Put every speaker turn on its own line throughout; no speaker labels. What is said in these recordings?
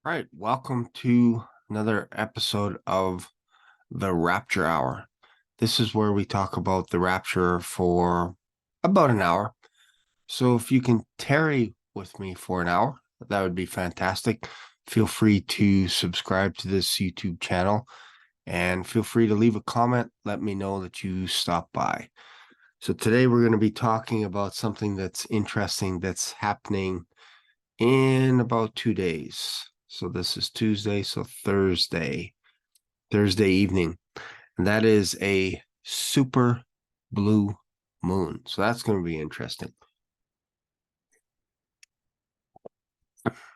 Right, welcome to another episode of the Rapture Hour. This is where we talk about the rapture for about an hour. So if you can tarry with me for an hour, that would be fantastic. Feel free to subscribe to this YouTube channel and feel free to leave a comment. Let me know that you stopped by. So today we're going to be talking about something that's interesting that's happening in about 2 days. So this is Tuesday, so Thursday evening. And that is a super blue moon. So that's going to be interesting.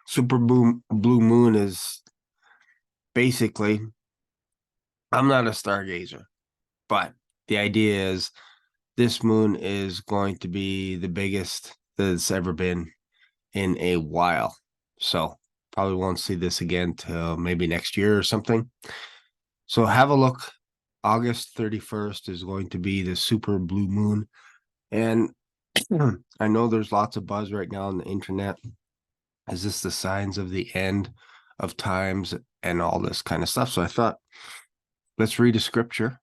Super blue moon is basically, I'm not a stargazer, but the idea is this moon is going to be the biggest that it's ever been in a while. So probably won't see this again till maybe next year or something. So have a look. August 31st is going to be the super blue moon. And I know there's lots of buzz right now on the internet. Is this the signs of the end of times and all this kind of stuff? So I thought, let's read a scripture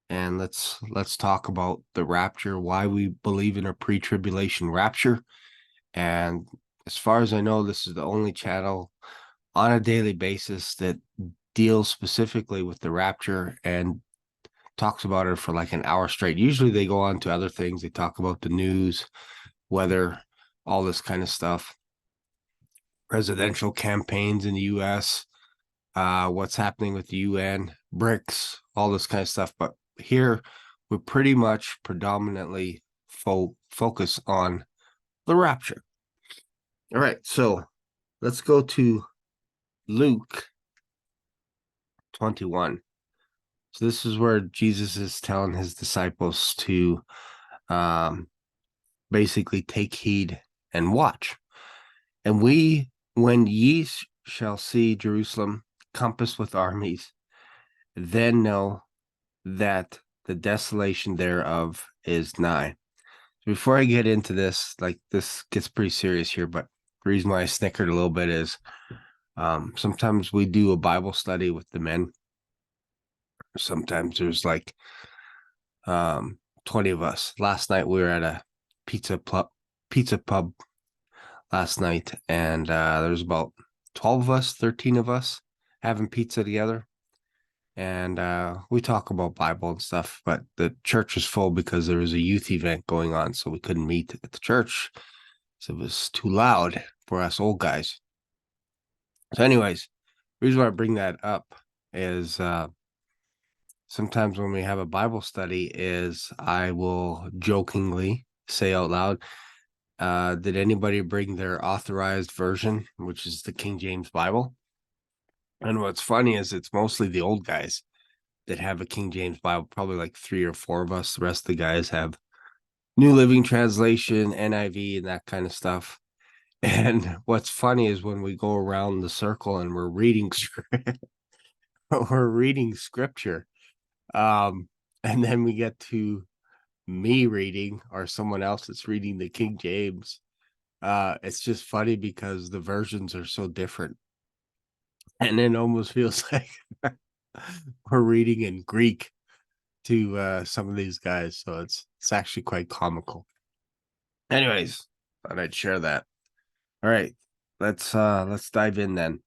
and let's talk about the rapture, why we believe in a pre-tribulation rapture. And as far as I know, this is the only channel on a daily basis that deals specifically with the rapture and talks about it for like an hour straight. Usually they go on to other things. They talk about the news, weather, all this kind of stuff, presidential campaigns in the US, what's happening with the UN, BRICS, all this kind of stuff. But here we pretty much predominantly focus on the rapture. All right, so let's go to Luke 21. So this is where Jesus is telling his disciples to basically take heed and watch. And when ye shall see Jerusalem compassed with armies, then know that the desolation thereof is nigh. Before I get into this, like this gets pretty serious here, but the reason why I snickered a little bit is sometimes we do a Bible study with the men. Sometimes there's like 20 of us. Last night we were at a pizza pub last night, and there's about 12 of us, 13 of us having pizza together. And we talk about Bible and stuff, but the church is full because there was a youth event going on, so we couldn't meet at the church. So it was too loud for us old guys. So, anyways, the reason why I bring that up is sometimes when we have a Bible study, is I will jokingly say out loud, did anybody bring their authorized version, which is the King James Bible? And what's funny is it's mostly the old guys that have a King James Bible, probably like 3 or 4 of us. The rest of the guys have New Living Translation, NIV, and that kind of stuff. And what's funny is when we go around the circle and we're reading scripture, and then we get to me reading or someone else that's reading the King James. It's just funny because the versions are so different, and it almost feels like we're reading in Greek to some of these guys. So it's actually quite comical. Anyways, thought I'd share that. All right, let's dive in then.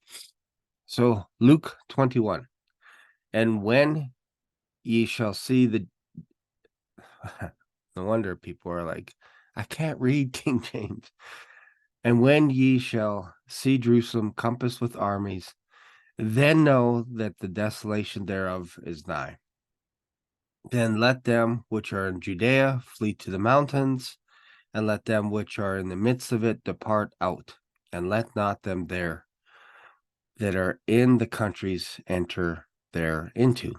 So Luke 21. And when ye shall see the no wonder people are like, I can't read King James. And when ye shall see Jerusalem compassed with armies, then know that the desolation thereof is nigh. Then let them which are in Judea flee to the mountains, and let them which are in the midst of it depart out, and let not them there that are in the countries enter thereinto.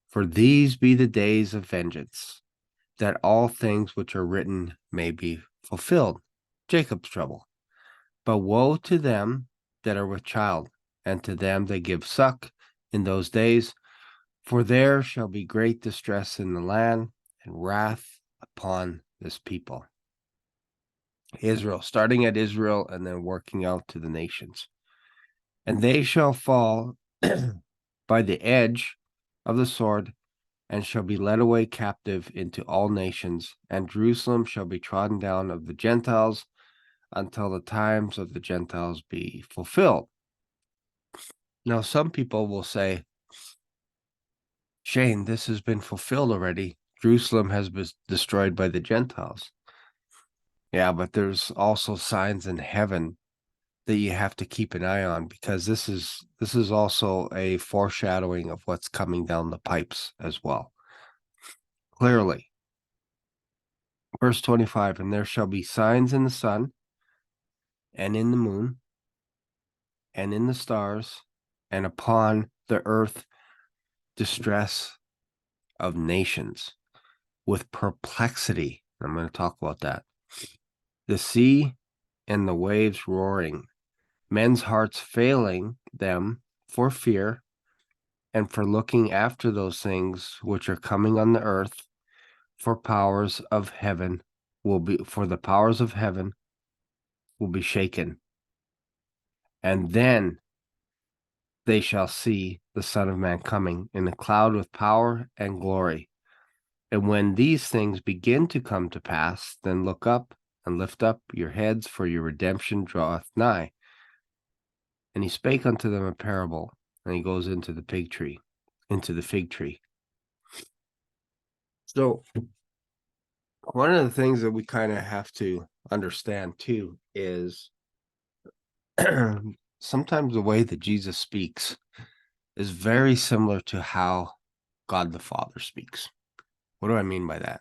For these be the days of vengeance, that all things which are written may be fulfilled. Jacob's trouble. But woe to them that are with child, and to them that give suck in those days, for there shall be great distress in the land, and wrath upon this people. Israel, starting at Israel and then working out to the nations. And they shall fall by the edge of the sword, and shall be led away captive into all nations, and Jerusalem shall be trodden down of the Gentiles until the times of the Gentiles be fulfilled. Now, some people will say, Shane, this has been fulfilled already. Jerusalem has been destroyed by the Gentiles. Yeah, but there's also signs in heaven that you have to keep an eye on, because this is also a foreshadowing of what's coming down the pipes as well. Clearly. Verse 25, and there shall be signs in the sun and in the moon and in the stars, and upon the earth distress of nations with perplexity. I'm going to talk about that. The sea and the waves roaring, men's hearts failing them for fear and for looking after those things which are coming on the earth, for the powers of heaven will be shaken. And then they shall see the Son of Man coming in a cloud with power and glory. And when these things begin to come to pass, then look up and lift up your heads, for your redemption draweth nigh. And he spake unto them a parable, and he goes into the fig tree. So one of the things that we kind of have to understand too is sometimes the way that Jesus speaks is very similar to how God the Father speaks. What do I mean by that?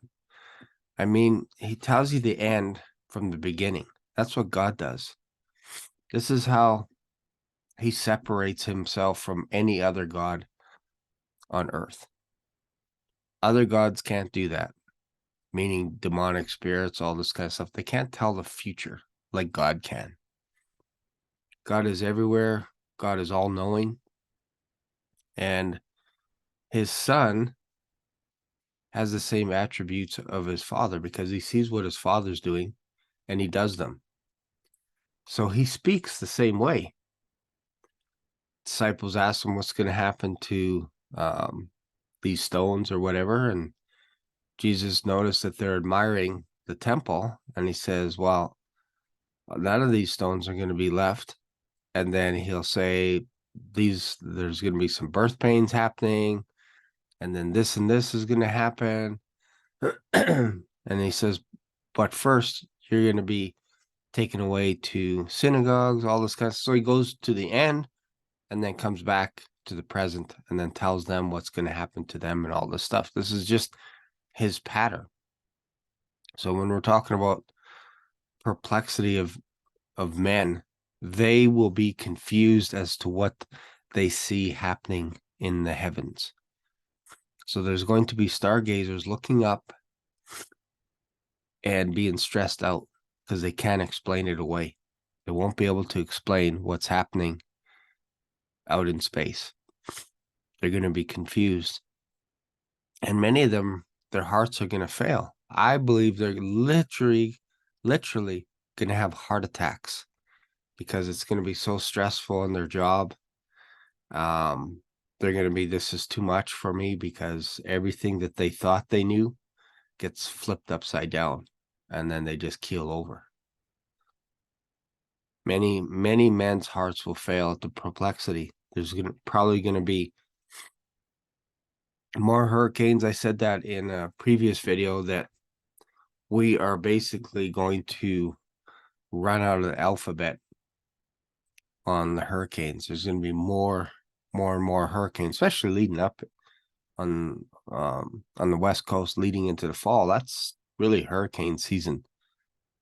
I mean, he tells you the end from the beginning. That's what God does. This is how he separates himself from any other god on earth. Other gods can't do that, meaning demonic spirits, all this kind of stuff. They can't tell the future like God can. God is everywhere. God is all-knowing. And his son has the same attributes of his father, because he sees what his father's doing and he does them. So he speaks the same way. Disciples ask him what's going to happen to these stones or whatever, and Jesus noticed that they're admiring the temple, and he says, well, none of these stones are going to be left. And then he'll say, there's going to be some birth pains happening, and then this and this is going to happen. And he says, but first you're going to be taken away to synagogues, all this kind of stuff. So he goes to the end and then comes back to the present and then tells them what's going to happen to them and all this stuff. This is just his pattern. So when we're talking about perplexity of men, they will be confused as to what they see happening in the heavens. So there's going to be stargazers looking up and being stressed out because they can't explain it away. They won't be able to explain what's happening out in space. They're going to be confused. And many of them, their hearts are going to fail. I believe they're literally going to have heart attacks because it's going to be so stressful in their job. They're going to be, this is too much for me, because everything that they thought they knew gets flipped upside down, and then they just keel over. Many men's hearts will fail at the perplexity. There's probably going to be more hurricanes. I said that in a previous video, that we are basically going to run out of the alphabet on the hurricanes. There's going to be more and more hurricanes, especially leading up on the West Coast, leading into the fall. That's really hurricane season,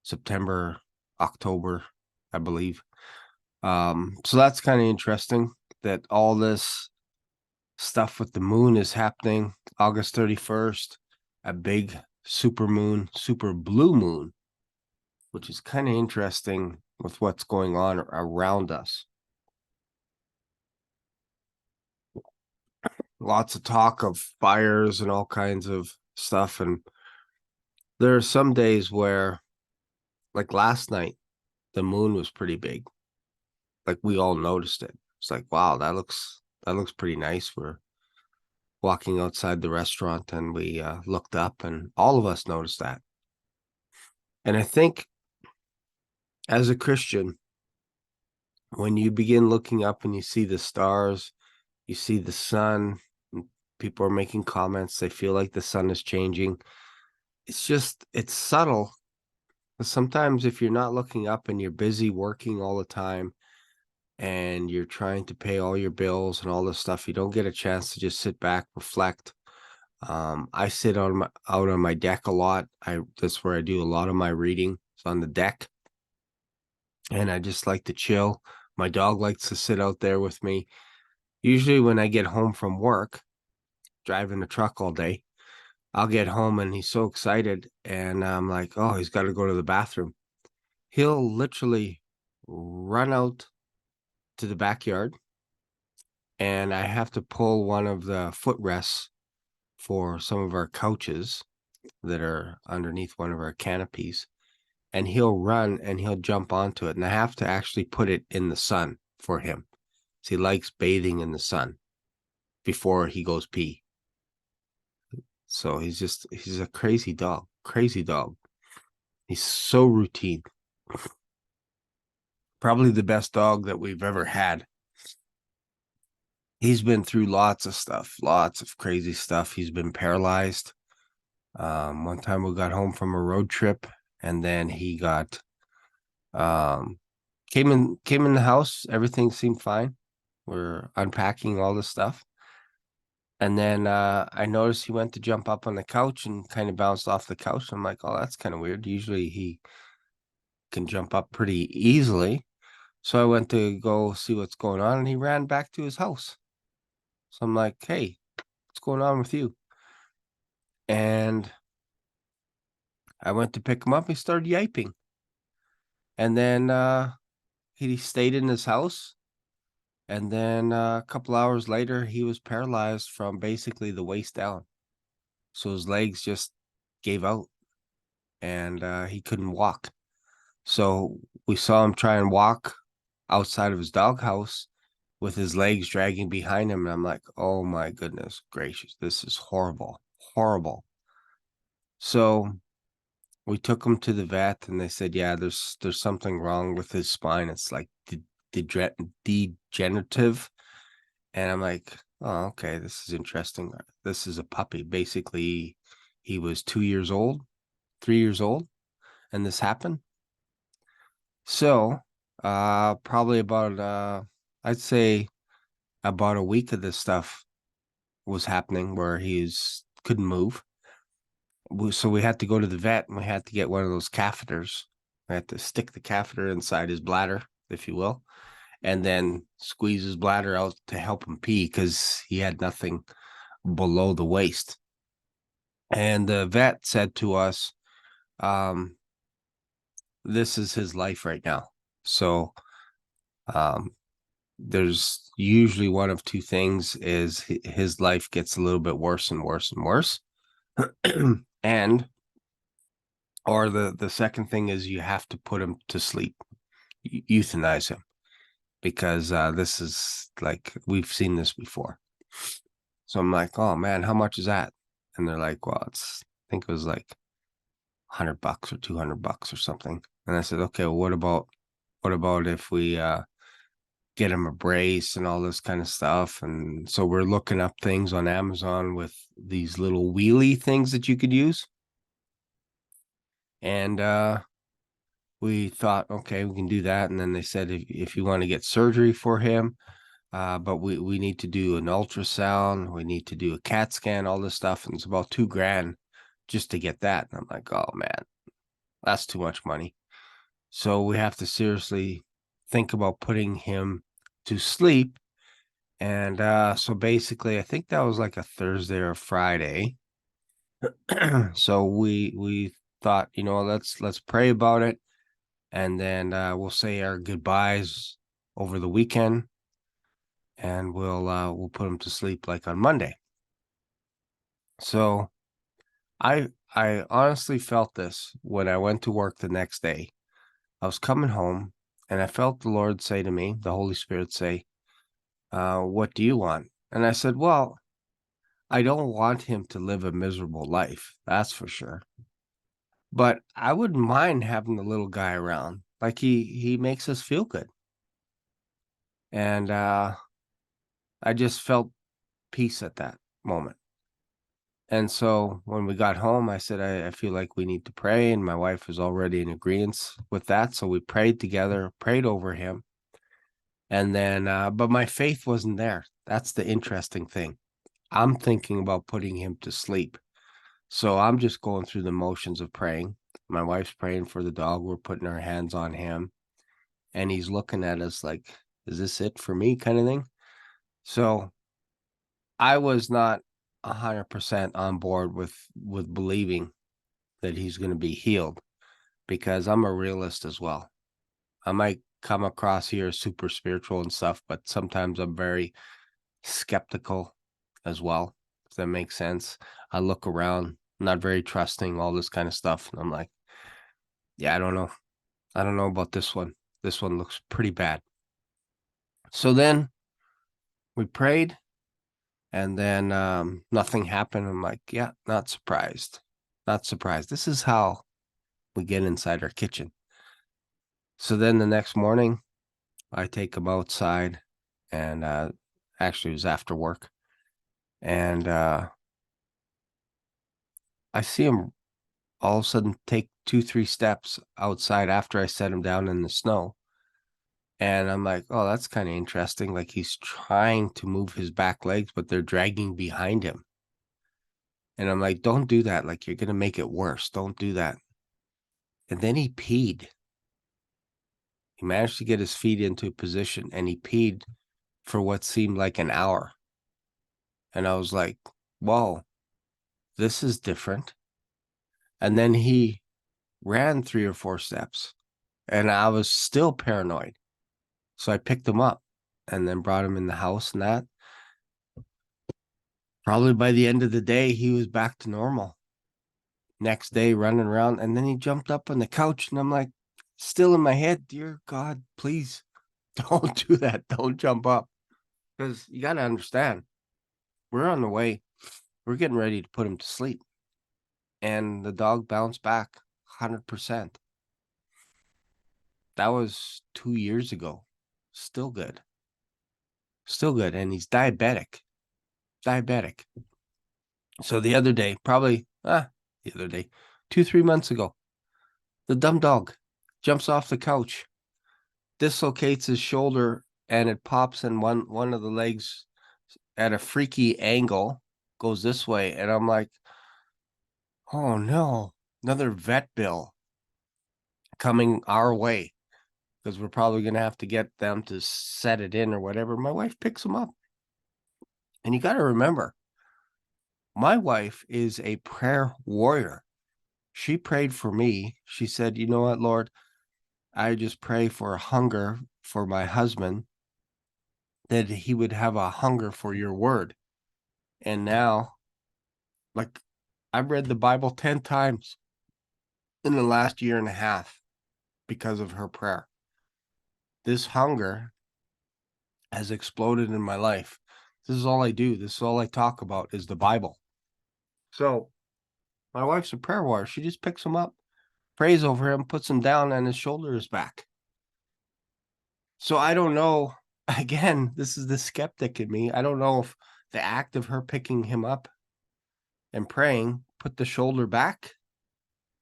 September, October, I believe. So that's kind of interesting that all this stuff with the moon is happening. August 31st, a big super blue moon, which is kind of interesting with what's going on around us. Lots of talk of fires and all kinds of stuff. And there are some days where, like last night, the moon was pretty big. Like we all noticed it. It's like, wow, that looks pretty nice. We're walking outside the restaurant and we looked up and all of us noticed that. And I think as a Christian, when you begin looking up and you see the stars, you see the sun, and people are making comments, they feel like the sun is changing. It's subtle. But sometimes if you're not looking up and you're busy working all the time and you're trying to pay all your bills and all this stuff, you don't get a chance to just sit back, reflect. I sit out on my deck a lot. That's where I do a lot of my reading. It's on the deck. And I just like to chill. My dog likes to sit out there with me. Usually when I get home from work, driving a truck all day, I'll get home and he's so excited. And I'm like, oh, he's got to go to the bathroom. He'll literally run out to the backyard. And I have to pull one of the footrests for some of our couches that are underneath one of our canopies. And he'll run and he'll jump onto it. And I have to actually put it in the sun for him. So he likes bathing in the sun before he goes pee. So he's a crazy dog. He's so routine. Probably the best dog that we've ever had. He's been through lots of stuff, lots of crazy stuff. He's been paralyzed. One time we got home from a road trip and then he got came in the house. Everything seemed fine. We're unpacking all this stuff. And then I noticed he went to jump up on the couch and kind of bounced off the couch. I'm like, oh, that's kind of weird. Usually he can jump up pretty easily. So I went to go see what's going on and he ran back to his house. So I'm like, hey, what's going on with you? And I went to pick him up. He started yiping. And then he stayed in his house. And then a couple hours later, he was paralyzed from basically the waist down. So his legs just gave out and he couldn't walk. So we saw him try and walk outside of his doghouse with his legs dragging behind him. And I'm like, oh my goodness gracious, this is horrible, horrible. So we took him to the vet and they said, yeah, there's something wrong with his spine. It's like degenerative. And I'm like, oh, okay, this is interesting. This is a puppy. Basically, he was 2 years old, 3 years old, and this happened. So probably about I'd say about a week of this stuff was happening where couldn't move. So we had to go to the vet and we had to get one of those catheters. We had to stick the catheter inside his bladder, if you will, and then squeeze his bladder out to help him pee because he had nothing below the waist. And the vet said to us, this is his life right now. So there's usually one of two things is his life gets a little bit worse and worse and worse. And or the second thing is you have to put him to sleep, euthanize him, because this is like we've seen this before. So I'm like, oh man, how much is that? And they're like, well, I think it was like $100 or $200 or something. And I said, okay, well, what about if we get him a brace and all this kind of stuff? And so we're looking up things on Amazon with these little wheelie things that you could use. And we thought, okay, we can do that. And then they said, if you want to get surgery for him, but we need to do an ultrasound, we need to do a CAT scan, all this stuff. And it's about $2,000 just to get that. And I'm like, oh man, that's too much money. So we have to seriously think about putting him to sleep. And so basically, I think that was like a Thursday or Friday. So we thought, let's pray about it, and then we'll say our goodbyes over the weekend, and we'll put him to sleep like on Monday. So I honestly felt this when I went to work the next day. I was coming home and I felt the Lord say to me, the Holy Spirit say, what do you want? And I said, well, I don't want him to live a miserable life. That's for sure. But I wouldn't mind having the little guy around. Like he makes us feel good. And I just felt peace at that moment. And so when we got home, I said, I feel like we need to pray. And my wife was already in agreement with that. So we prayed together, prayed over him. And then, but my faith wasn't there. That's the interesting thing. I'm thinking about putting him to sleep. So I'm just going through the motions of praying. My wife's praying for the dog. We're putting our hands on him. And he's looking at us like, is this it for me, kind of thing? So I was not 100% on board with believing that he's going to be healed, because I'm a realist as well. I might come across here as super spiritual and stuff, but sometimes I'm very skeptical as well, if that makes sense. I look around, not very trusting, all this kind of stuff. And I'm like, yeah, I don't know. I don't know about this one. This one looks pretty bad. So then we prayed, and then nothing happened. I'm like, yeah, not surprised. Not surprised. This is how we get inside our kitchen. So then the next morning, I take him outside, and actually it was after work. And I see him all of a sudden take 2-3 steps outside after I set him down in the snow. And I'm like, oh, that's kind of interesting. Like he's trying to move his back legs, but they're dragging behind him. And I'm like, don't do that. Like you're going to make it worse. Don't do that. And then he peed. He managed to get his feet into a position, and he peed for what seemed like an hour. And I was like, whoa, this is different. And then he ran 3 or 4 steps, and I was still paranoid. So I picked him up and then brought him in the house, and that probably by the end of the day, he was back to normal. Next day, running around, and then he jumped up on the couch, and I'm like, still in my head, dear God, please don't do that. Don't jump up. Because you got to understand, we're on the way. We're getting ready to put him to sleep. And the dog bounced back 100%. That was 2 years ago. Still good. Still good. And he's diabetic. Diabetic. So the other day, probably, the other day, 2-3 months ago, the dumb dog jumps off the couch, dislocates his shoulder, and it pops in one of the legs at a freaky angle, goes this way. And I'm like, oh no, another vet bill coming our way, because we're probably going to have to get them to set it in or whatever. My wife picks him up. And you got to remember, my wife is a prayer warrior. She prayed for me. She said, you know what, Lord, I just pray for a hunger for my husband, that he would have a hunger for your word. And now, like, I've read the Bible 10 times in the last year and a half because of her prayer. This hunger has exploded in my life. This is all I do. This is all I talk about is the Bible. So my wife's a prayer warrior. She just picks him up, prays over him, puts him down, and his shoulder is back. So I don't know. Again, this is the skeptic in me. I don't know if the act of her picking him up and praying put the shoulder back,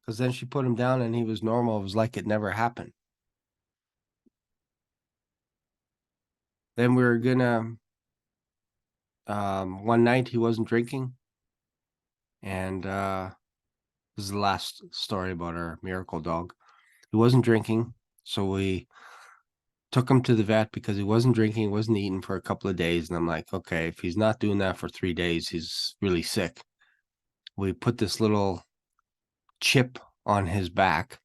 because then she put him down and he was normal. It was like it never happened. Then we were gonna, one night he wasn't drinking, and this is the last story about our miracle dog. He wasn't drinking, so we took him to the vet because he wasn't drinking, wasn't eating for a couple of days. And I'm like, okay, if he's not doing that for 3 days, he's really sick. We put this little chip on his back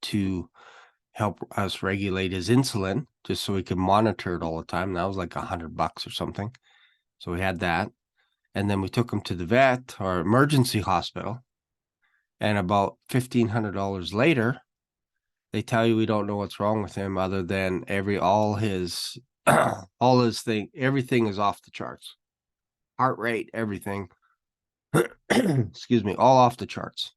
to help us regulate his insulin, just so we could monitor it all the time. That was like $100 or something. So we had that. And then we took him to the vet or emergency hospital. And about $1,500 later, they tell you we don't know what's wrong with him, other than all his all his thing, everything is off the charts. Heart rate, everything. Excuse me, all off the charts.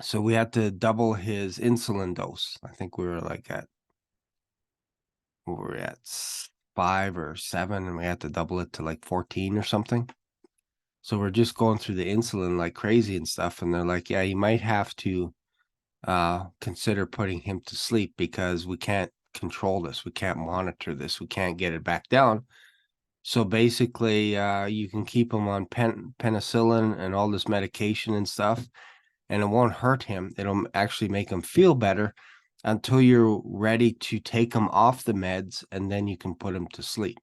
So we had to double his insulin dose. I think we were like at, we were at 5 or 7, and we had to double it to like 14 or something. So we're just going through the insulin like crazy and stuff. And they're like, yeah, you might have to consider putting him to sleep because we can't control this. We can't monitor this. We can't get it back down. So basically, you can keep him on penicillin and all this medication and stuff, and it won't hurt him. It'll actually make him feel better until you're ready to take him off the meds, and then you can put him to sleep.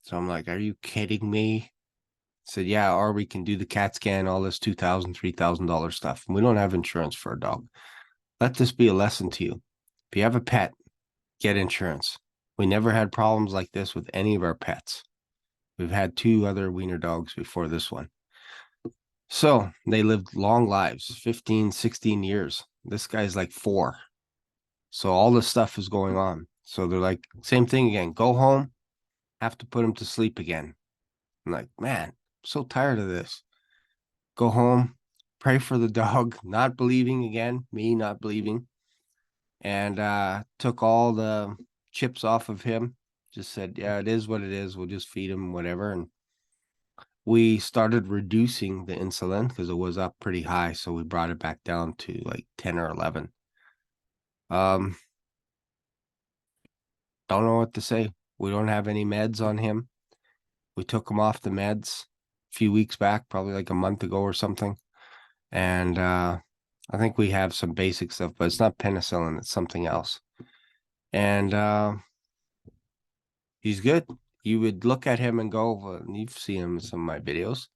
So I'm like, are you kidding me? Said, yeah, or we can do the CAT scan, all this $2,000, $3,000 stuff. We don't have insurance for a dog. Let this be a lesson to you. If you have a pet, get insurance. We never had problems like this with any of our pets. We've had 2 other wiener dogs before this one. So they lived long lives, 15, 16 years. This guy's like 4. So all this stuff is going on. So they're like, same thing again. Go home, have to put him to sleep again. I'm like, man, I'm so tired of this. Go home, pray for the dog, not believing again, me not believing. And took all the chips off of him. Just said, yeah, it is what it is. We'll just feed him whatever. And we started reducing the insulin because it was up pretty high. So we brought it back down to like 10 or 11. Don't know what to say. We don't have any meds on him. We took him off the meds a few weeks back, probably like a month ago or something. And I think we have some basic stuff, but it's not penicillin. It's something else. And he's good. You would look at him and go, you've seen him in some of my videos.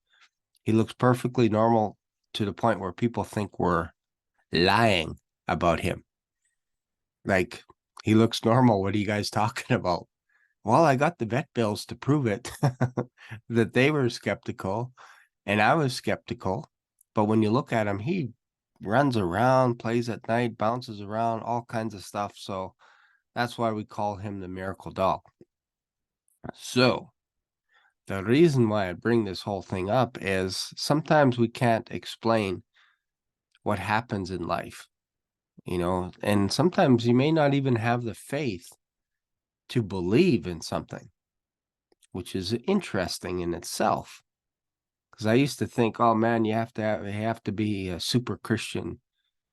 He looks perfectly normal to the point where people think we're lying about him. Like, he looks normal. What are you guys talking about? Well, I got the vet bills to prove it, that they were skeptical and I was skeptical. But when you look at him, he runs around, plays at night, bounces around, all kinds of stuff. So that's why we call him the miracle dog. So the reason why I bring this whole thing up is sometimes we can't explain what happens in life, and sometimes you may not even have the faith to believe in something, which is interesting in itself. Because I used to think, oh man, you have to be a super Christian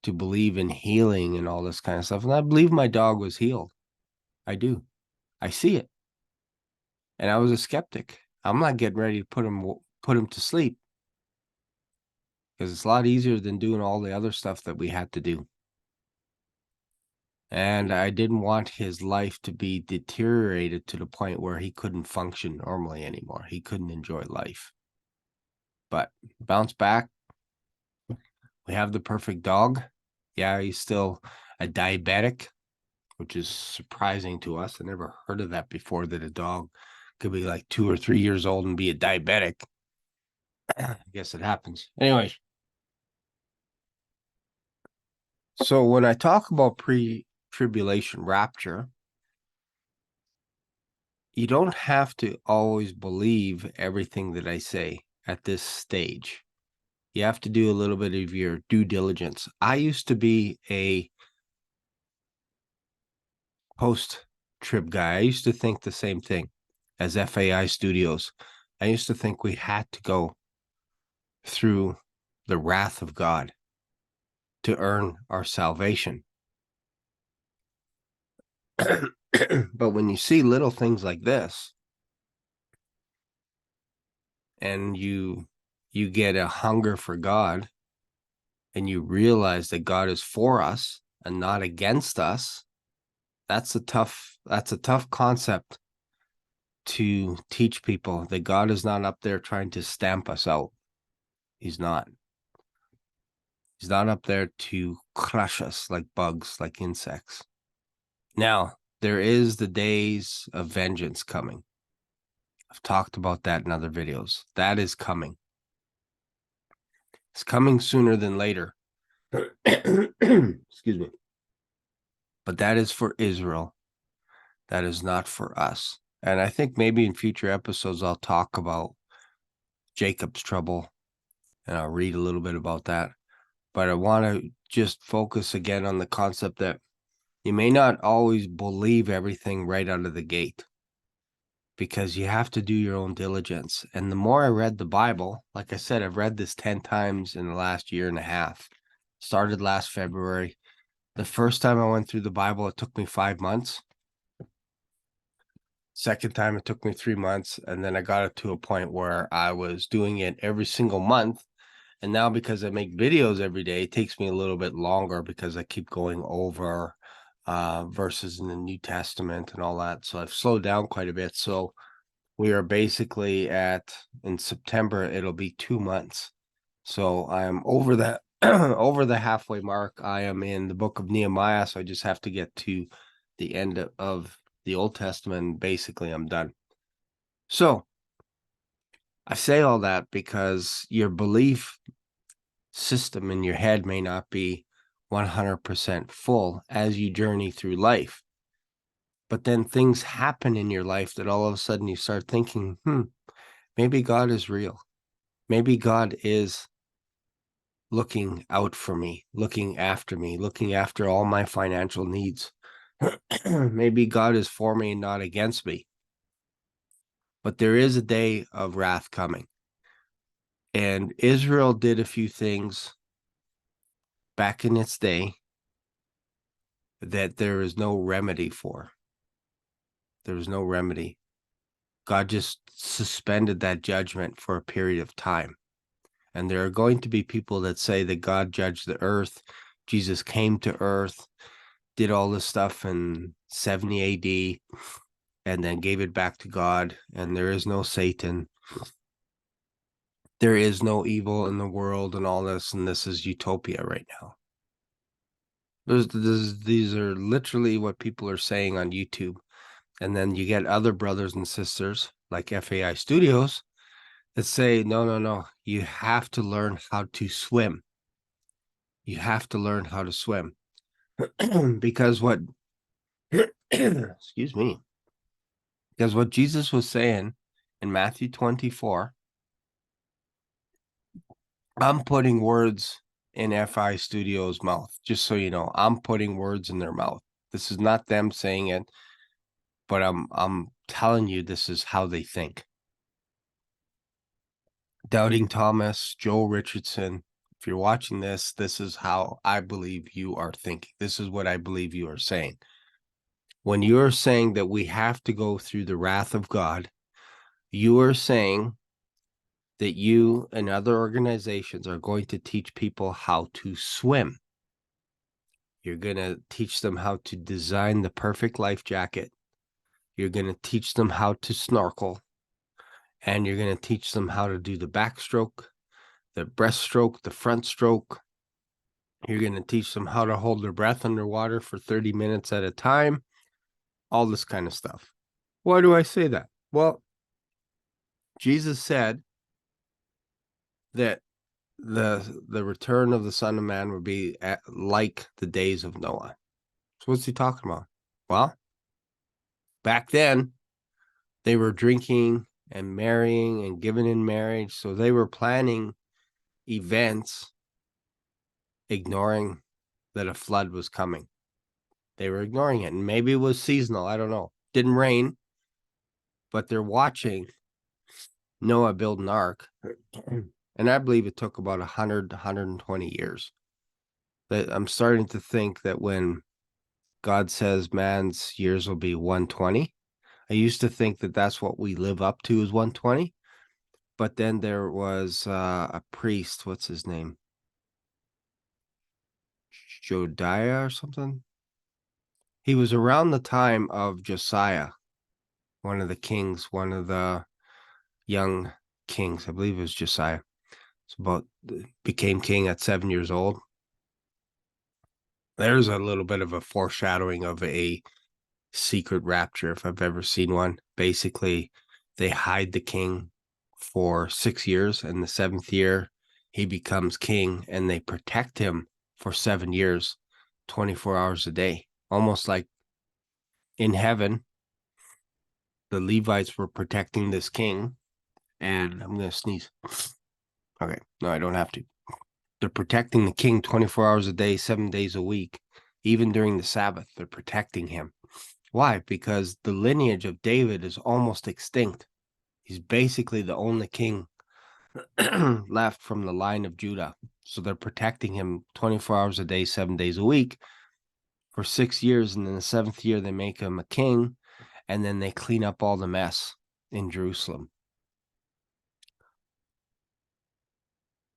to believe in healing and all this kind of stuff. And I believe my dog was healed. I do. I see it. And I was a skeptic. I'm not getting ready to put him to sleep because it's a lot easier than doing all the other stuff that we had to do. And I didn't want his life to be deteriorated to the point where he couldn't function normally anymore. He couldn't enjoy life. But bounce back. We have the perfect dog. Yeah, he's still a diabetic, which is surprising to us. I never heard of that before, that a dog could be like 2 or 3 years old and be a diabetic. I guess it happens. Anyways. So when I talk about pre-tribulation rapture, you don't have to always believe everything that I say at this stage. You have to do a little bit of your due diligence. I used to be a post-trib guy. I used to think the same thing as FAI Studios. I used to think we had to go through the wrath of God to earn our salvation. But when you see little things like this, and you get a hunger for God, and you realize that God is for us and not against us, that's a tough concept to teach people, that God is not up there trying to stamp us out. He's not. He's not up there to crush us like bugs, like insects. Now, there is the days of vengeance coming. I've talked about that in other videos. That is coming. It's coming sooner than later. Excuse me. But that is for Israel. That is not for us. And I think maybe in future episodes, I'll talk about Jacob's trouble, and I'll read a little bit about that. But I want to just focus again on the concept that you may not always believe everything right out of the gate, because you have to do your own diligence. And the more I read the Bible, like I said, I've read this 10 times in the last year and a half. Started last February. The first time I went through the Bible, it took me 5 months. Second time, it took me 3 months. And then I got it to a point where I was doing it every single month. And now, because I make videos every day, it takes me a little bit longer because I keep going over verses in the New Testament and all that. So I've slowed down quite a bit. So we are basically in September, it'll be 2 months. So I'm over that, over the halfway mark. I am in the book of Nehemiah. So I just have to get to the end of the Old Testament. Basically, I'm done. So I say all that because your belief system in your head may not be 100% full as you journey through life. But then things happen in your life that all of a sudden you start thinking, maybe God is real. Maybe God is looking out for me, looking after all my financial needs. Maybe God is for me and not against me. But there is a day of wrath coming. And Israel did a few things back in its day that there is no remedy for. There was no remedy. God just suspended that judgment for a period of time. And there are going to be people that say that God judged the earth. Jesus came to earth, did all this stuff in 70 AD, and then gave it back to God. And there is no Satan. There is no evil in the world and all this. And this is utopia right now. These are literally what people are saying on YouTube. And then you get other brothers and sisters like FAI Studios that say, no, you have to learn how to swim. You have to learn how to swim. Because what, excuse me, because what Jesus was saying in Matthew 24, I'm putting words in FI Studios' mouth, just so you know. I'm putting words in their mouth. This is not them saying it, but I'm telling you this is how they think. Doubting Thomas, Joel Richardson, if you're watching this, this is how I believe you are thinking. This is what I believe you are saying. When you're saying that we have to go through the wrath of God, you are saying that you and other organizations are going to teach people how to swim. You're going to teach them how to design the perfect life jacket. You're going to teach them how to snorkel. And you're going to teach them how to do the backstroke, the breaststroke, the front stroke. You're going to teach them how to hold their breath underwater for 30 minutes at a time. All this kind of stuff. Why do I say that? Well, Jesus said that the return of the Son of Man would be like the days of Noah. So what's he talking about? Well, back then, they were drinking and marrying and giving in marriage. So they were planning events, ignoring that a flood was coming. They were ignoring it. And maybe it was seasonal. I don't know. Didn't rain, but they're watching Noah build an ark. And I believe it took about 100 to 120 years. But I'm starting to think that when God says man's years will be 120, I used to think that that's what we live up to is 120. But then there was a priest, what's his name? Josiah or something? He was around the time of Josiah, one of the kings, one of the young kings. I believe it was Josiah. Became king at 7 years old. There's a little bit of a foreshadowing of a secret rapture, if I've ever seen one. Basically, they hide the king for 6 years, and the 7th year, he becomes king, and they protect him for 7 years, 24 hours a day. almost like in heaven, the Levites were protecting this king. And I'm going to sneeze. Okay. No, I don't have to. They're protecting the king 24 hours a day, 7 days a week. Even during the Sabbath, they're protecting him. Why? Because the lineage of David is almost extinct. He's basically the only king left from the line of Judah. So they're protecting him 24 hours a day, 7 days a week for 6 years. And in the 7th year, they make him a king. And then they clean up all the mess in Jerusalem.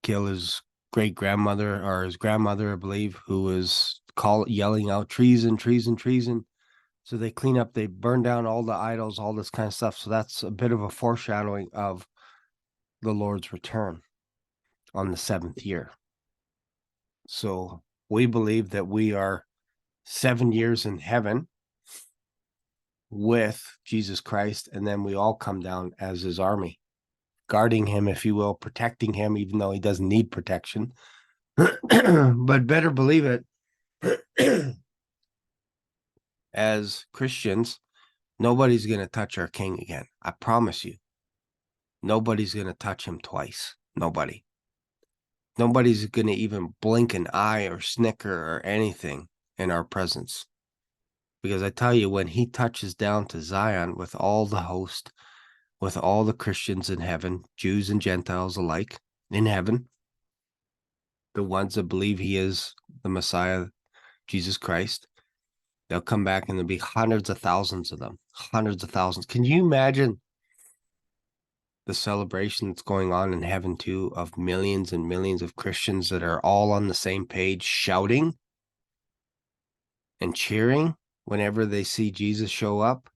Kill his great-grandmother or his grandmother, I believe, who was yelling out treason, treason, treason. So they clean up, they burn down all the idols, all this kind of stuff. So that's a bit of a foreshadowing of the Lord's return on the 7th year. So we believe that we are 7 years in heaven with Jesus Christ, and then we all come down as his army, guarding him, if you will, protecting him, even though he doesn't need protection. But better believe it, as Christians, nobody's going to touch our king again. I promise you. Nobody's going to touch him twice. Nobody. Nobody's going to even blink an eye or snicker or anything in our presence. Because I tell you, when he touches down to Zion with all the host, with all the Christians in heaven, Jews and Gentiles alike in heaven, the ones that believe he is the Messiah, Jesus Christ, they'll come back and there'll be hundreds of thousands of them. Hundreds of thousands. Can you imagine the celebration that's going on in heaven too, of millions and millions of Christians that are all on the same page, shouting and cheering whenever they see Jesus show up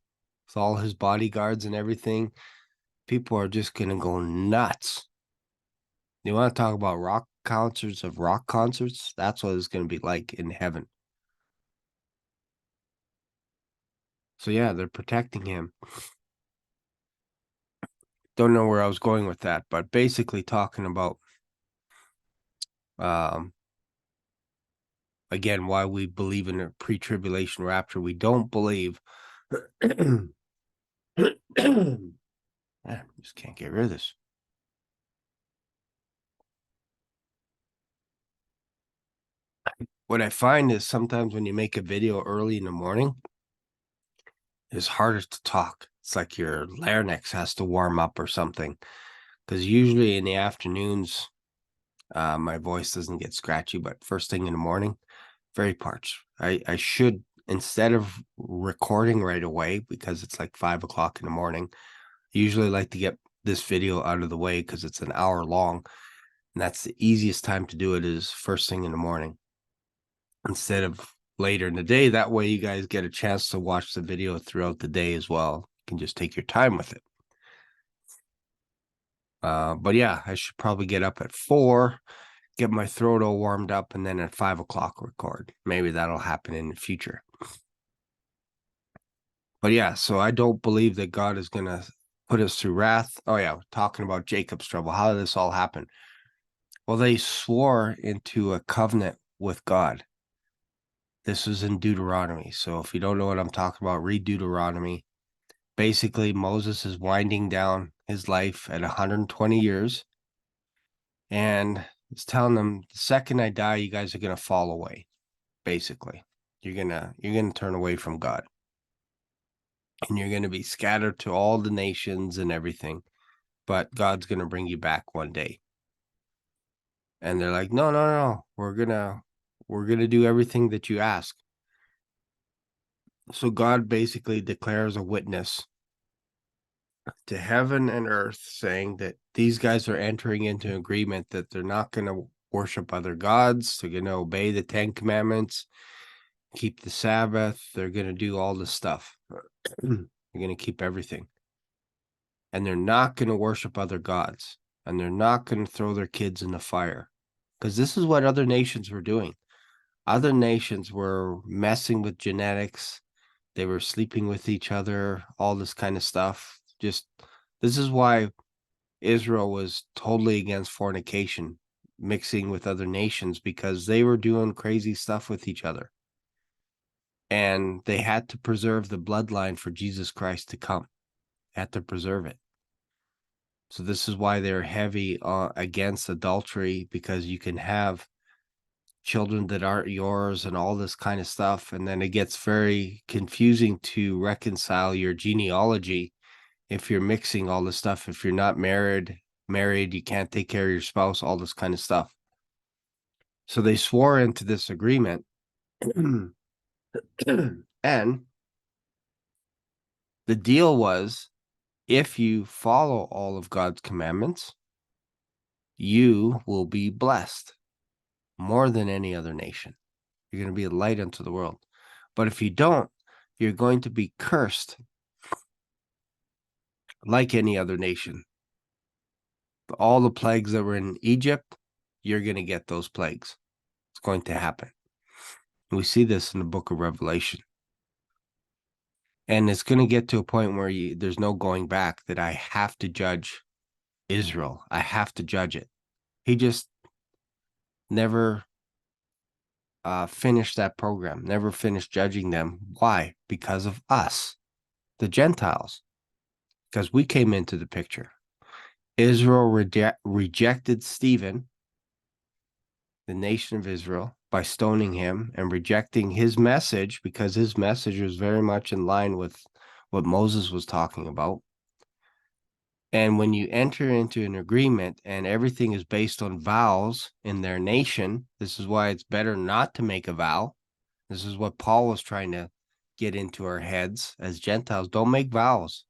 with all his bodyguards and everything? People are just going to go nuts. You want to talk about rock concerts of rock concerts? That's what it's going to be like in heaven. So yeah, they're protecting him. Don't know where I was going with that, but basically talking about again, why we believe in a pre-tribulation rapture. We don't believe I just can't get rid of this. What I find is sometimes when you make a video early in the morning, it's harder to talk. It's like your larynx has to warm up or something. Because usually in the afternoons, my voice doesn't get scratchy, but first thing in the morning, very parched. I should, instead of recording right away, because it's like 5 o'clock in the morning, I usually like to get this video out of the way because it's an hour long. And that's the easiest time to do it, is first thing in the morning instead of later in the day. That way you guys get a chance to watch the video throughout the day as well. You can just take your time with it. But yeah, I should probably get up at 4, get my throat all warmed up, and then at 5 o'clock record. Maybe that'll happen in the future. But yeah, so I don't believe that God is going to put us through wrath. Oh yeah, we're talking about Jacob's trouble. How did this all happen? Well, they swore into a covenant with God. This was in Deuteronomy. So if you don't know what I'm talking about, read Deuteronomy. Basically, Moses is winding down his life at 120 years. And he's telling them, the second I die, you guys are going to fall away. Basically, you're going to turn away from God. And you're going to be scattered to all the nations and everything. But God's going to bring you back one day. And they're like, no, no, no. We're going to do everything that you ask. So God basically declares a witness to heaven and earth, saying that these guys are entering into agreement that they're not going to worship other gods. They're going to obey the 10 commandments, keep the Sabbath. They're going to do all this stuff. They're going to keep everything. And they're not going to worship other gods. And they're not going to throw their kids in the fire. Because this is what other nations were doing. Other nations were messing with genetics. They were sleeping with each other, all this kind of stuff. Just, this is why Israel was totally against fornication, mixing with other nations, because they were doing crazy stuff with each other. And they had to preserve the bloodline for Jesus Christ to come. They had to preserve it. So this is why they're heavy against adultery, because you can have children that aren't yours and all this kind of stuff. And then it gets very confusing to reconcile your genealogy if you're mixing all this stuff. If you're not married, you can't take care of your spouse, all this kind of stuff. So they swore into this agreement. And the deal was, if you follow all of God's commandments, you will be blessed more than any other nation. You're going to be a light unto the world. But if you don't, you're going to be cursed like any other nation. All the plagues that were in Egypt, you're going to get those plagues. It's going to happen. We see this in the book of Revelation. And it's going to get to a point where there's no going back, that I have to judge Israel. I have to judge it. He just never finished that program, never finished judging them. Why? Because of us, the Gentiles, because we came into the picture. Israel rejected Stephen, the nation of Israel, by stoning him and rejecting his message, because his message was very much in line with what Moses was talking about. And when you enter into an agreement and everything is based on vows in their nation, this is why it's better not to make a vow. This is what Paul was trying to get into our heads as Gentiles. Don't make vows.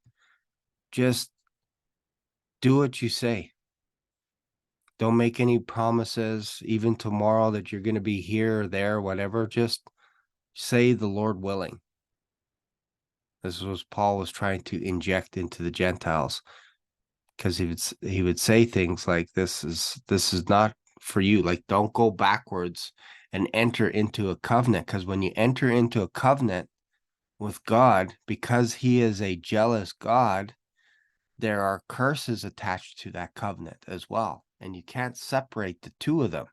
Just do what you say. Don't make any promises, even tomorrow, that you're going to be here or there, whatever. Just say the Lord willing. This was Paul was trying to inject into the Gentiles, because he would say things like, this is not for you. Like, don't go backwards and enter into a covenant, because when you enter into a covenant with God, because he is a jealous God, there are curses attached to that covenant as well. And you can't separate the two of them.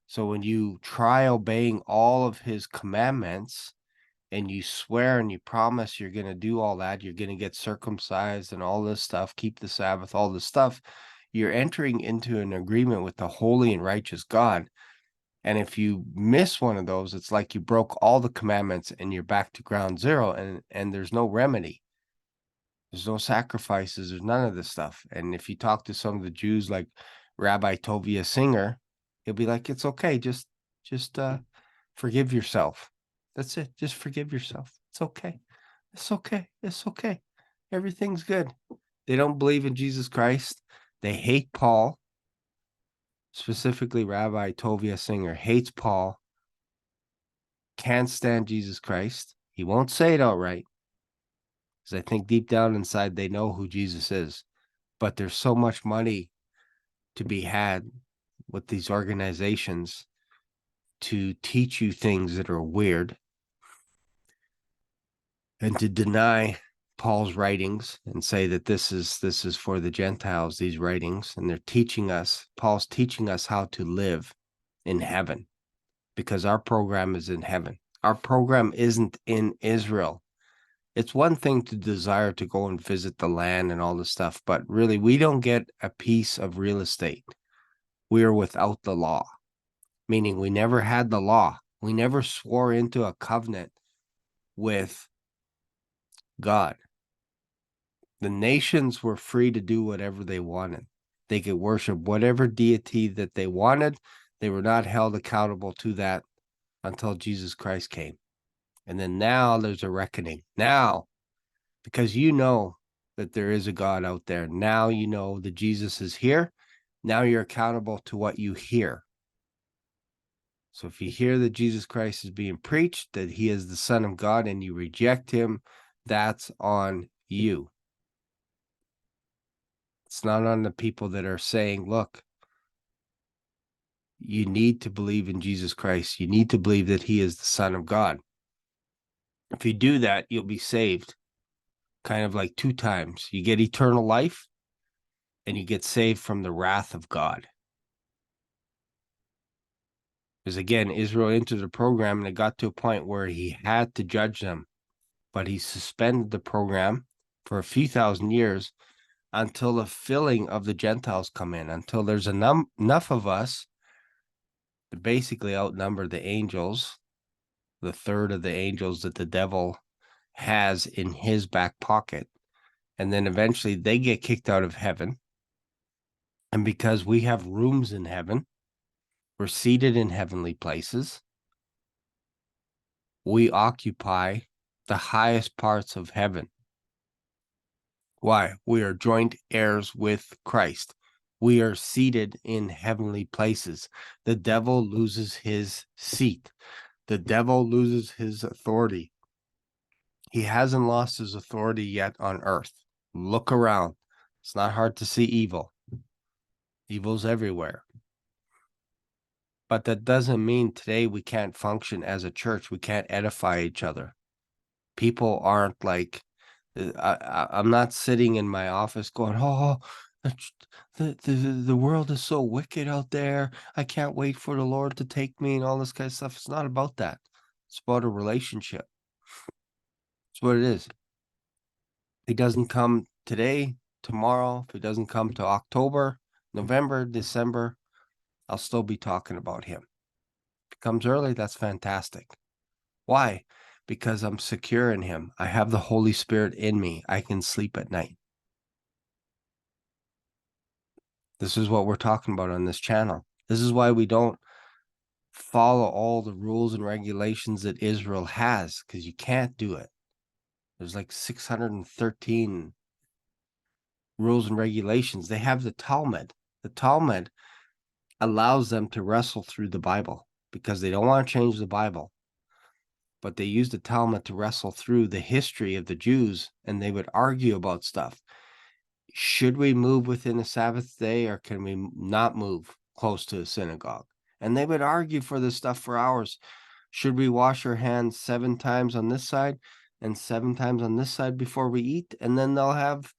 So when you try obeying all of his commandments and you swear and you promise you're going to do all that, you're going to get circumcised and all this stuff, keep the Sabbath, all this stuff, you're entering into an agreement with the holy and righteous God. And if you miss one of those, it's like you broke all the commandments and you're back to ground zero, and there's no remedy. There's no sacrifices. There's none of this stuff. And if you talk to some of the Jews, like Rabbi Tovia Singer, he'll be like, it's okay. Just forgive yourself. That's it. Just forgive yourself. It's okay. It's okay. It's okay. Everything's good. They don't believe in Jesus Christ. They hate Paul. Specifically, Rabbi Tovia Singer hates Paul. Can't stand Jesus Christ. He won't say it outright, because I think deep down inside they know who Jesus is. But there's so much money to be had with these organizations to teach you things that are weird and to deny Paul's writings and say that this is for the Gentiles, these writings, and they're teaching us, Paul's teaching us how to live in heaven, because our program is in heaven. Our program isn't in Israel. It's one thing to desire to go and visit the land and all this stuff, but really we don't get a piece of real estate. We are without the law, meaning we never had the law. We never swore into a covenant with God. The nations were free to do whatever they wanted. They could worship whatever deity that they wanted. They were not held accountable to that until Jesus Christ came. And then now there's a reckoning. Now, because you know that there is a God out there. Now you know that Jesus is here. Now you're accountable to what you hear. So if you hear that Jesus Christ is being preached, that he is the Son of God, and you reject him, that's on you. It's not on the people that are saying, look, you need to believe in Jesus Christ. You need to believe that he is the Son of God. If you do that, you'll be saved. Kind of like two times. You get eternal life, and you get saved from the wrath of God. Because again, Israel entered the program and it got to a point where he had to judge them. But he suspended the program for a few thousand years until the filling of the Gentiles come in, until there's enough of us to basically outnumber the angels, the third of the angels that the devil has in his back pocket. And then eventually they get kicked out of heaven. And because we have rooms in heaven, we're seated in heavenly places. We occupy the highest parts of heaven. Why? We are joint heirs with Christ. We are seated in heavenly places. The devil loses his seat. The devil loses his authority. He hasn't lost his authority yet on earth. Look around. It's not hard to see evil. Evil's everywhere. But that doesn't mean today we can't function as a church. We can't edify each other. People aren't like, I'm not sitting in my office going, oh, the world is so wicked out there. I can't wait for the Lord to take me and all this kind of stuff. It's not about that. It's about a relationship. It's what it is. He doesn't come today, tomorrow. If he doesn't come to October, November, December, I'll still be talking about him. If he comes early, that's fantastic. Why? Because I'm secure in him. I have the Holy Spirit in me. I can sleep at night. This is what we're talking about on this channel. This is why we don't follow all the rules and regulations that Israel has, because you can't do it. There's like 613 rules and regulations. They have the Talmud. The Talmud allows them to wrestle through the Bible because they don't want to change the Bible. But they use the Talmud to wrestle through the history of the Jews, and they would argue about stuff. Should we move within a Sabbath day, or can we not move close to a synagogue? And they would argue for this stuff for hours. Should we wash our hands 7 times on this side and 7 times on this side before we eat? And then they'll have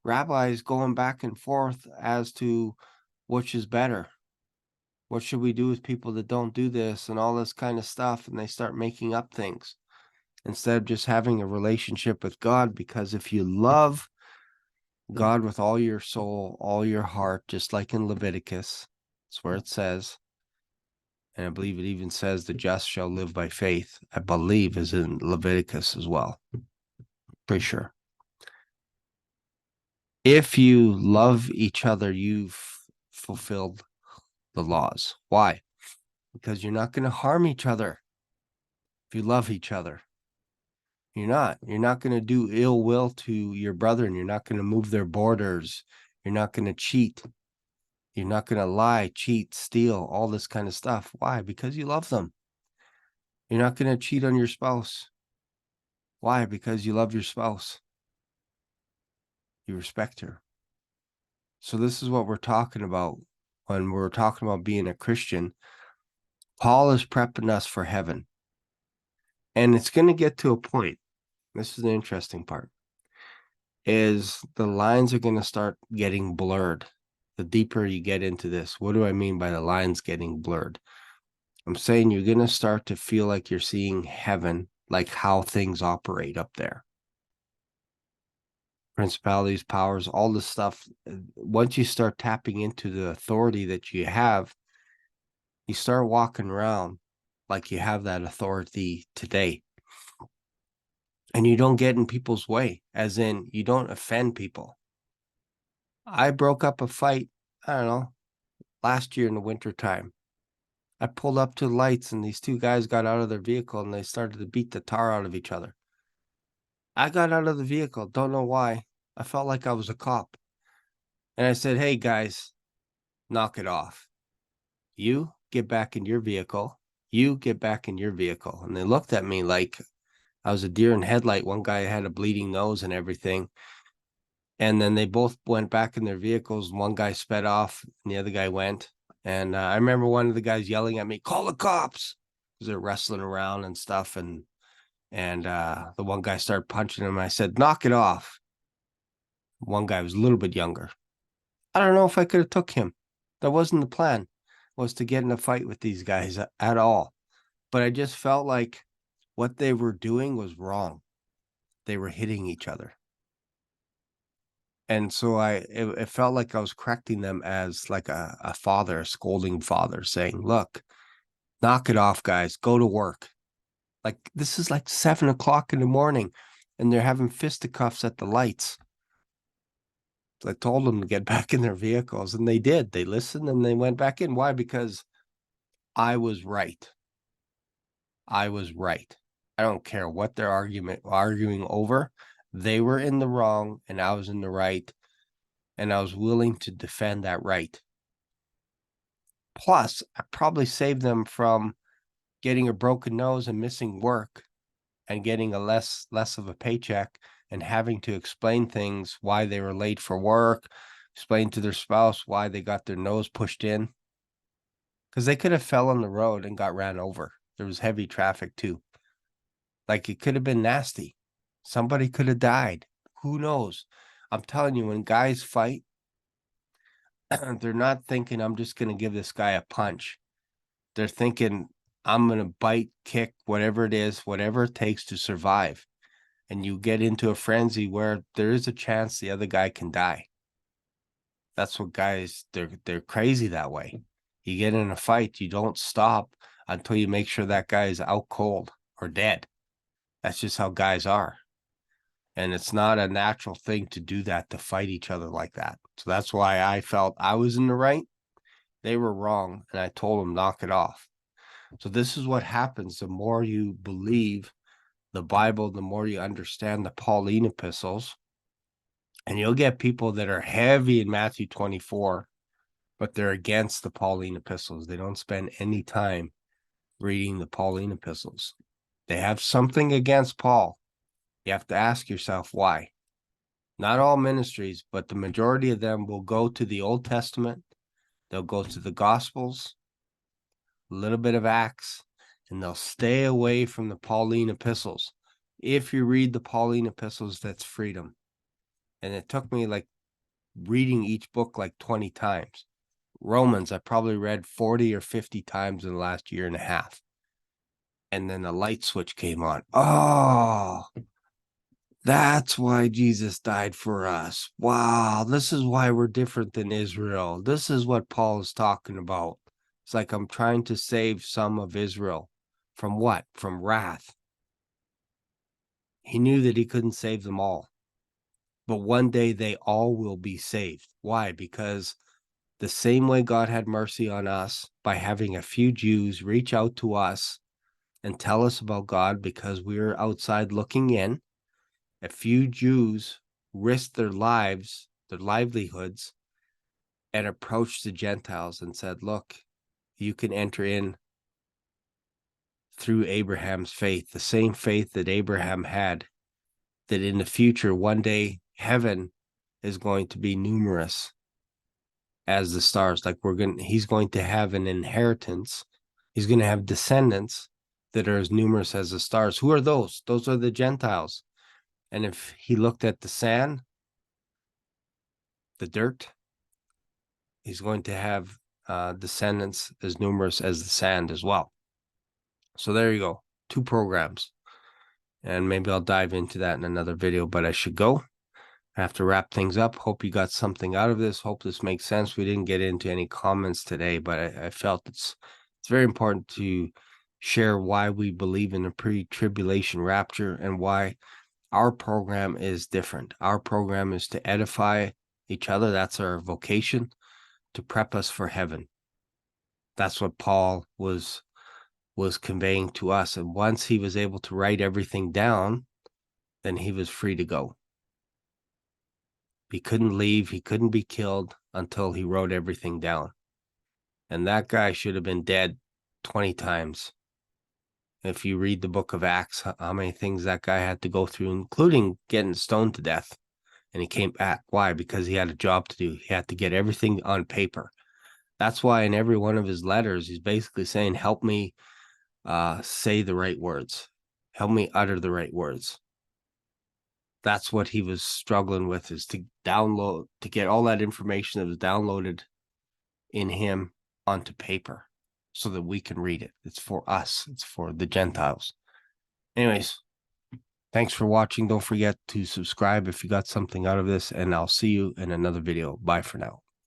rabbis going back and forth as to which is better. What should we do with people that don't do this and all this kind of stuff? And they start making up things instead of just having a relationship with God. Because if you love God with all your soul, all your heart, just like in Leviticus, that's where it says, and I believe it even says the just shall live by faith. I believe is in Leviticus as well. Pretty sure. If you love each other, you've fulfilled the laws. Why? Because you're not going to harm each other if you love each other. You're not going to do ill will to your brethren. You're not going to move their borders. You're not going to cheat. You're not going to lie, cheat, steal, all this kind of stuff. Why? Because you love them. You're not going to cheat on your spouse. Why? Because you love your spouse. You respect her. So this is what we're talking about when we're talking about being a Christian. Paul is prepping us for heaven. And it's going to get to a point. This is the interesting part. Is the lines are going to start getting blurred. The deeper you get into this, what do I mean by the lines getting blurred? I'm saying you're going to start to feel like you're seeing heaven, like how things operate up there. Principalities, powers, all this stuff. Once you start tapping into the authority that you have, you start walking around like you have that authority today. And you don't get in people's way, as in you don't offend people. I broke up a fight, I don't know, last year in the wintertime. I pulled up to the lights and these 2 guys got out of their vehicle and they started to beat the tar out of each other. I got out of the vehicle, don't know why. I felt like I was a cop. And I said, hey guys, knock it off. You get back in your vehicle. You get back in your vehicle. And they looked at me like I was a deer in headlight. One guy had a bleeding nose and everything. And then they both went back in their vehicles. One guy sped off and the other guy went. And I remember one of the guys yelling at me, call the cops, because they're wrestling around and stuff. And the one guy started punching him. I said, knock it off. One guy was a little bit younger. I don't know if I could have took him. That wasn't the plan. was to get in a fight with these guys at all. But I just felt like what they were doing was wrong. They were hitting each other. And so it felt like I was correcting them as like a father, a scolding father, saying, look, knock it off, guys, go to work. Like, this is like 7 o'clock in the morning, and they're having fisticuffs at the lights. I told them to get back in their vehicles, and they did. They listened and they went back in. Why? Because I was right. I was right. I don't care what they're arguing over. They were in the wrong, and I was in the right, and I was willing to defend that right. Plus, I probably saved them from getting a broken nose and missing work and getting a less of a paycheck and having to explain things, why they were late for work, explain to their spouse why they got their nose pushed in. Because they could have fell on the road and got ran over. There was heavy traffic too. Like, it could have been nasty. Somebody could have died. Who knows? I'm telling you, when guys fight, they're not thinking, I'm just going to give this guy a punch. They're thinking, I'm going to bite, kick, whatever it is, whatever it takes to survive. And you get into a frenzy where there is a chance the other guy can die. That's what guys, they're crazy that way. You get in a fight, you don't stop until you make sure that guy is out cold or dead. That's just how guys are. And it's not a natural thing to do that, to fight each other like that. So that's why I felt I was in the right. They were wrong. And I told them, knock it off. So this is what happens. The more you believe the Bible, the more you understand the Pauline epistles. And you'll get people that are heavy in Matthew 24, but they're against the Pauline epistles. They don't spend any time reading the Pauline epistles. They have something against Paul. You have to ask yourself why. Not all ministries, but the majority of them will go to the Old Testament. They'll go to the Gospels, a little bit of Acts, and they'll stay away from the Pauline epistles. If you read the Pauline epistles, that's freedom. And it took me like reading each book like 20 times. Romans, I probably read 40 or 50 times in the last year and a half. And then the light switch came on. Oh, that's why Jesus died for us. Wow, this is why we're different than Israel. This is what Paul is talking about. It's like, I'm trying to save some of Israel. From what? From wrath. He knew that he couldn't save them all. But one day they all will be saved. Why? Because the same way God had mercy on us by having a few Jews reach out to us and tell us about God because we were outside looking in, a few Jews risked their lives, their livelihoods, and approached the Gentiles and said, look, you can enter in through Abraham's faith, the same faith that Abraham had, that in the future, one day, heaven is going to be numerous as the stars. Like, he's going to have an inheritance. He's going to have descendants that are as numerous as the stars. Who are those? Those are the Gentiles. And if he looked at the sand, the dirt, he's going to have descendants as numerous as the sand as well. So there you go. 2 programs. And maybe I'll dive into that in another video, but I should go. I have to wrap things up. Hope you got something out of this. Hope this makes sense. We didn't get into any comments today, but I felt it's very important to share why we believe in a pre-tribulation rapture and why our program is different. Our program is to edify each other. That's our vocation, to prep us for heaven. That's what Paul was conveying to us. And once he was able to write everything down, then he was free to go. He couldn't leave. He couldn't be killed until he wrote everything down. And that guy should have been dead 20 times. If you read the book of Acts, how many things that guy had to go through, including getting stoned to death. And he came back. Why? Because he had a job to do. He had to get everything on paper. That's why in every one of his letters, he's basically saying, help me say the right words. Help me utter the right words. That's what he was struggling with, is to get all that information that was downloaded in him onto paper so that we can read it. It's for us. It's for the Gentiles. Anyways, thanks for watching. Don't forget to subscribe if you got something out of this, and I'll see you in another video. Bye for now.